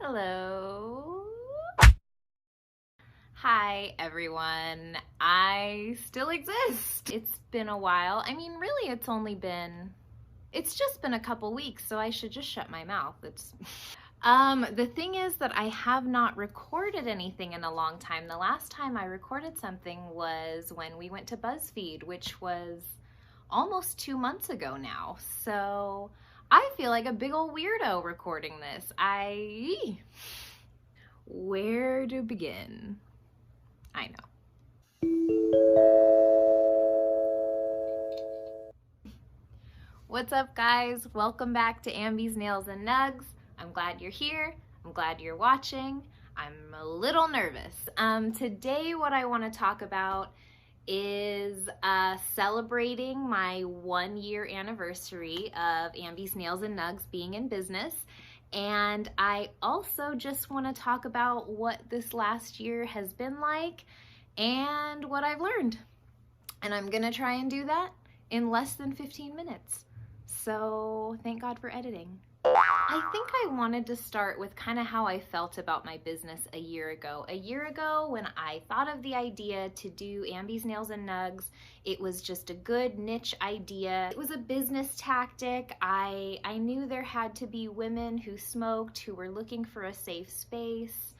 Hello. Hi, everyone. I still exist. It's been a while. I mean, really, it's just been a couple weeks, so I should just shut my mouth. The thing is that I have not recorded anything in a long time. The last time I recorded something was when we went to Buzzfeed, which was almost 2 months ago now. So I feel like a big old weirdo recording this. Where to begin? I know. What's up, guys? Welcome back to Ambi's Nails and Nugs. I'm glad you're here. I'm glad you're watching. I'm a little nervous. Today, what I want to talk about is celebrating my 1-year anniversary of Ambi's Nails and Nugs being in business. And I also just want to talk about what this last year has been like and what I've learned. And I'm gonna try and do that in less than 15 minutes. So thank God for editing. I think I wanted to start with kind of how I felt about my business a year ago. A year ago, when I thought of the idea to do Ambi's Nails and Nugs, it was just a good niche idea. It was a business tactic. I knew there had to be women who smoked, who were looking for a safe space.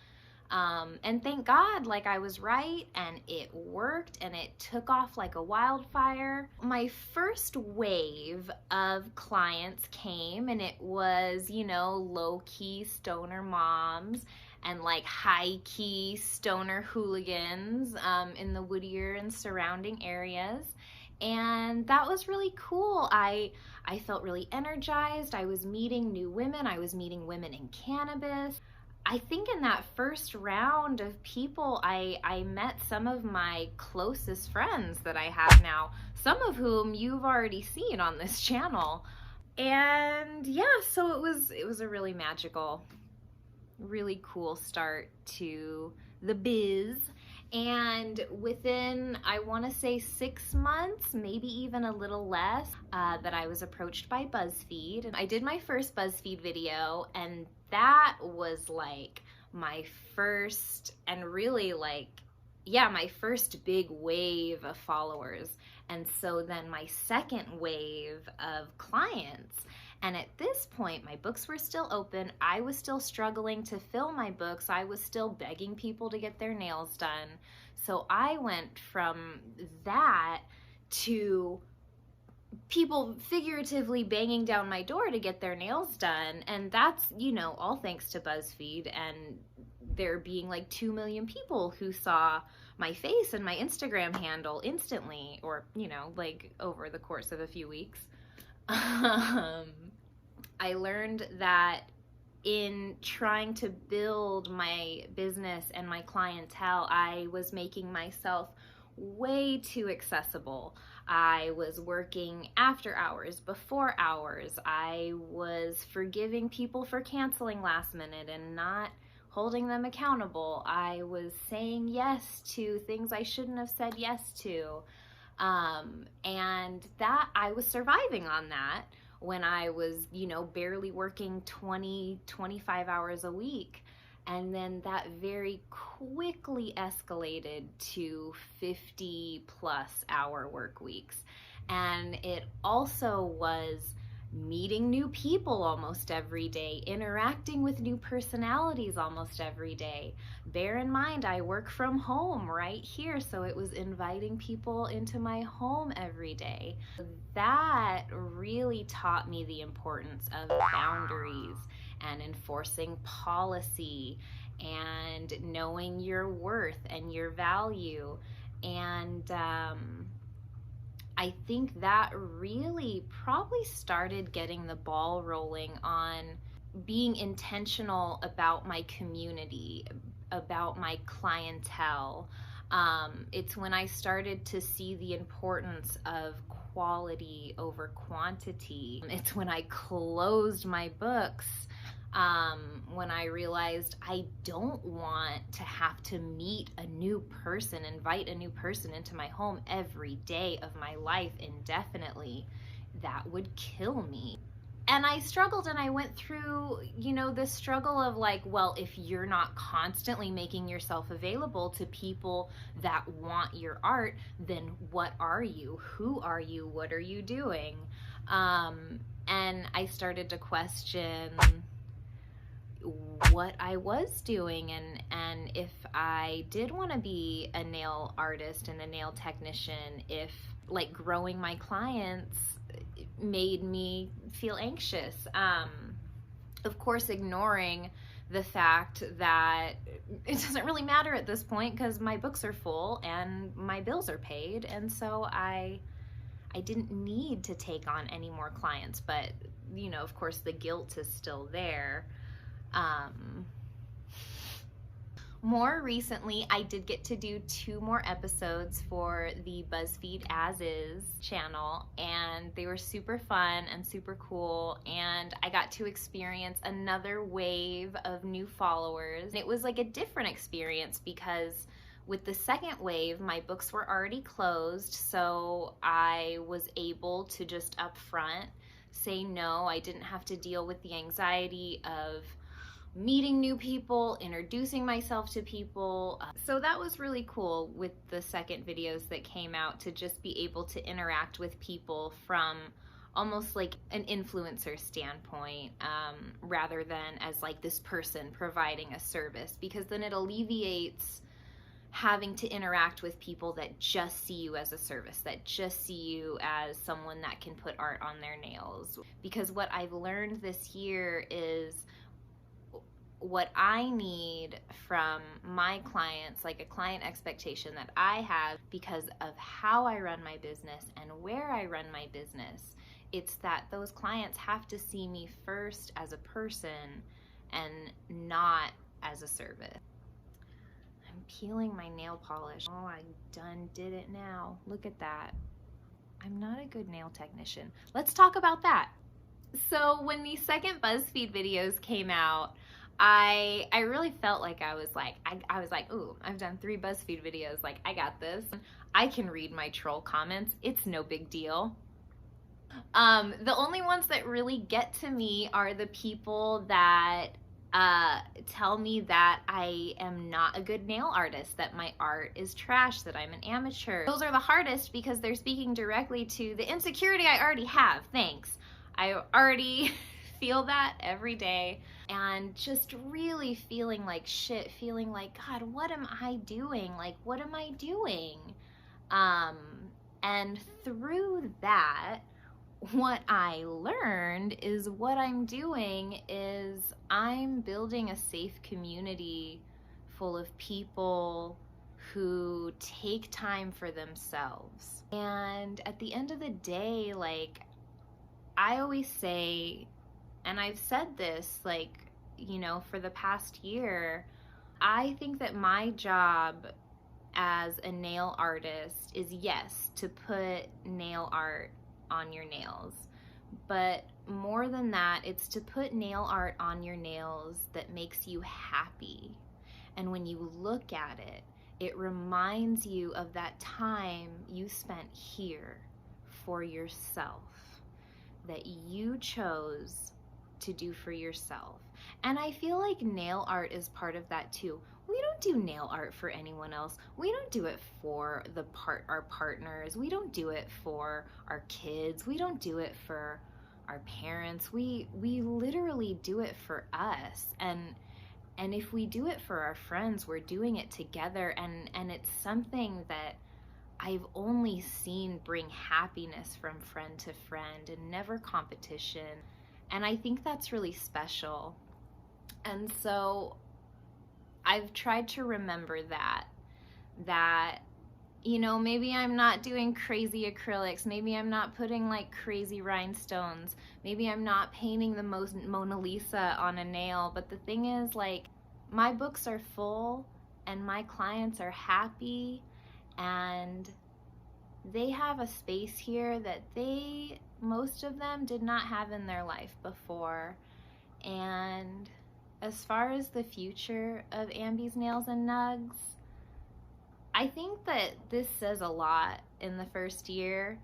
And thank God, like, I was right, and it worked, and it took off like a wildfire. My first wave of clients came, and it was, low-key stoner moms and like high-key stoner hooligans in the Whittier and surrounding areas. And that was really cool. I felt really energized. I was meeting new women. I was meeting women in cannabis. I think in that first round of people, I met some of my closest friends that I have now, some of whom you've already seen on this channel. And yeah, so it was a really magical, really cool start to the biz. And within, I want to say 6 months, maybe even a little less, that I was approached by Buzzfeed. And I did my first Buzzfeed video, and that was like my first, and really my first big wave of followers. And so then my second wave of clients. And at this point, my books were still open. I was still struggling to fill my books. I was still begging people to get their nails done. So I went from that to people figuratively banging down my door to get their nails done. And that's, all thanks to Buzzfeed and there being like 2 million people who saw my face and my Instagram handle instantly, or, over the course of a few weeks. I learned that in trying to build my business and my clientele, I was making myself way too accessible. I was working after hours, before hours. I was forgiving people for canceling last minute and not holding them accountable. I was saying yes to things I shouldn't have said yes to. And that I was surviving on that when I was, barely working 20, 25 hours a week. And then that very quickly escalated to 50 plus hour work weeks. And it also was meeting new people almost every day, interacting with new personalities almost every day. Bear in mind, I work from home right here, so it was inviting people into my home every day. That really taught me the importance of boundaries and enforcing policy and knowing your worth and your value. And I think that really probably started getting the ball rolling on being intentional about my community, about my clientele. It's when I started to see the importance of quality over quantity. It's when I closed my books, when I realized I don't want to have to meet a new person, invite a new person into my home every day of my life indefinitely. That would kill me. And I struggled, and I went through, this struggle of like, well, if you're not constantly making yourself available to people that want your art, then what are you? Who are you? What are you doing? And I started to question what I was doing, and if I did want to be a nail artist and a nail technician, if like growing my clients made me feel anxious. Of course, ignoring the fact that it doesn't really matter at this point because my books are full and my bills are paid, and so I didn't need to take on any more clients. But of course, the guilt is still there. More recently, I did get to do 2 more episodes for the Buzzfeed As Is channel, and they were super fun and super cool, and I got to experience another wave of new followers. It was like a different experience because with the second wave, my books were already closed, so I was able to just up front say no. I didn't have to deal with the anxiety of meeting new people, introducing myself to people. So that was really cool with the second videos that came out, to just be able to interact with people from almost like an influencer standpoint, rather than as like this person providing a service, because then it alleviates having to interact with people that just see you as a service, that just see you as someone that can put art on their nails. Because what I've learned this year is what I need from my clients, like a client expectation that I have because of how I run my business and where I run my business. It's that those clients have to see me first as a person and not as a service. I'm peeling my nail polish. Oh, I did it now. Look at that. I'm not a good nail technician. Let's talk about that. So when the second BuzzFeed videos came out, I really felt like I was like, ooh, I've done 3 BuzzFeed videos, like I got this. I can read my troll comments. It's no big deal. The only ones that really get to me are the people that tell me that I am not a good nail artist, that my art is trash, that I'm an amateur. Those are the hardest because they're speaking directly to the insecurity I already have. Thanks. I already feel that every day, and just really feeling like shit, feeling like, God, what am I doing? Like, what am I doing? And through that, what I learned is what I'm doing is I'm building a safe community full of people who take time for themselves. And at the end of the day, like, I always say, and I've said this, like, for the past year, I think that my job as a nail artist is, yes, to put nail art on your nails, but more than that, it's to put nail art on your nails that makes you happy. And when you look at it, it reminds you of that time you spent here for yourself, that you chose to do for yourself. And I feel like nail art is part of that too. We don't do nail art for anyone else. We don't do it for our partners. We don't do it for our kids. We don't do it for our parents. We literally do it for us. And if we do it for our friends, we're doing it together, and it's something that I've only seen bring happiness from friend to friend and never competition. And I think that's really special. And so I've tried to remember that maybe I'm not doing crazy acrylics, maybe I'm not putting like crazy rhinestones, maybe I'm not painting the most Mona Lisa on a nail, but the thing is, like, my books are full and my clients are happy, and they have a space here that most of them did not have in their life before. And as far as the future of Ambi's Nails and Nugs, I think that this says a lot in the first year.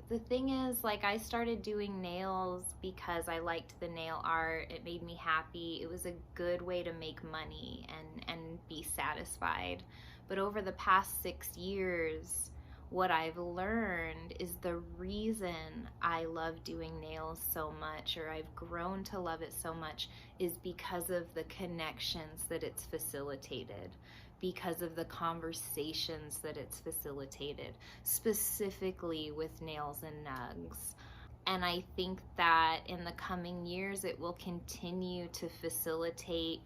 The thing is, like, I started doing nails because I liked the nail art. It made me happy. It was a good way to make money and be satisfied. But over the past 6 years, what I've learned is the reason I love doing nails so much, or I've grown to love it so much, is because of the connections that it's facilitated, because of the conversations that it's facilitated, specifically with Nails and Nugs. And I think that in the coming years, it will continue to facilitate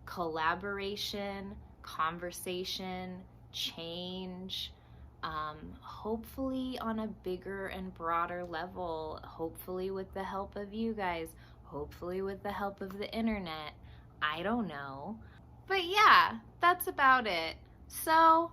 collaboration, conversation, change, hopefully on a bigger and broader level, hopefully with the help of you guys, hopefully with the help of the internet. I don't know. But yeah, that's about it. So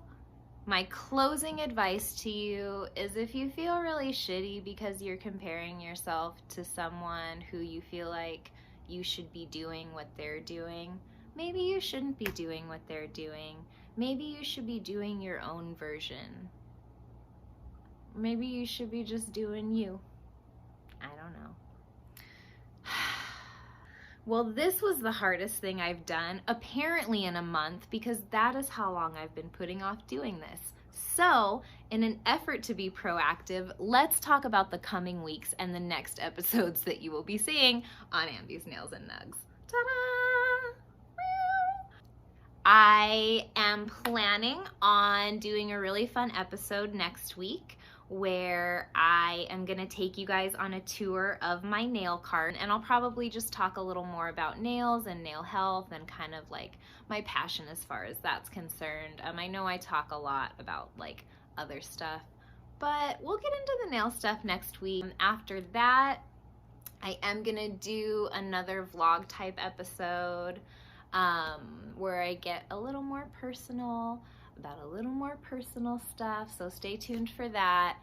my closing advice to you is, if you feel really shitty because you're comparing yourself to someone who you feel like you should be doing what they're doing, maybe you shouldn't be doing what they're doing. Maybe you should be doing your own version. Maybe you should be just doing you. I don't know. Well, this was the hardest thing I've done, apparently in a month, because that is how long I've been putting off doing this. So, in an effort to be proactive, let's talk about the coming weeks and the next episodes that you will be seeing on Ambi's Nails and Nugs. Ta-da! I am planning on doing a really fun episode next week where I am going to take you guys on a tour of my nail cart, and I'll probably just talk a little more about nails and nail health and kind of like my passion as far as that's concerned. I know I talk a lot about like other stuff, but we'll get into the nail stuff next week. After that, I am going to do another vlog type episode where I get a little more personal about a little more personal stuff, so stay tuned for that.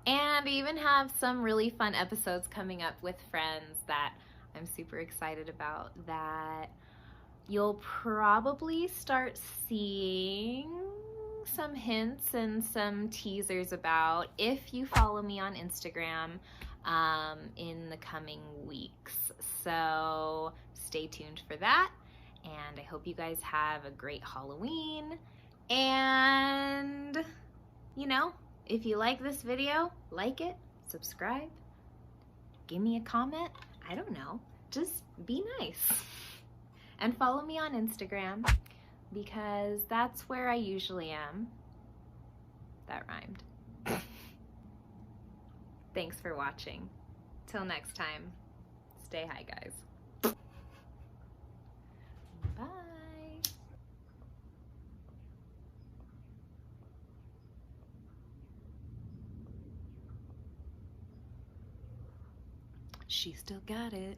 And I even have some really fun episodes coming up with friends that I'm super excited about, that you'll probably start seeing some hints and some teasers about if you follow me on Instagram in the coming weeks. So stay tuned for that, and I hope you guys have a great Halloween. And, you know, if you like this video, like it, subscribe, give me a comment, I don't know, just be nice. And follow me on Instagram, because that's where I usually am. That rhymed. Thanks for watching. Till next time, stay high, guys. Bye. She still got it.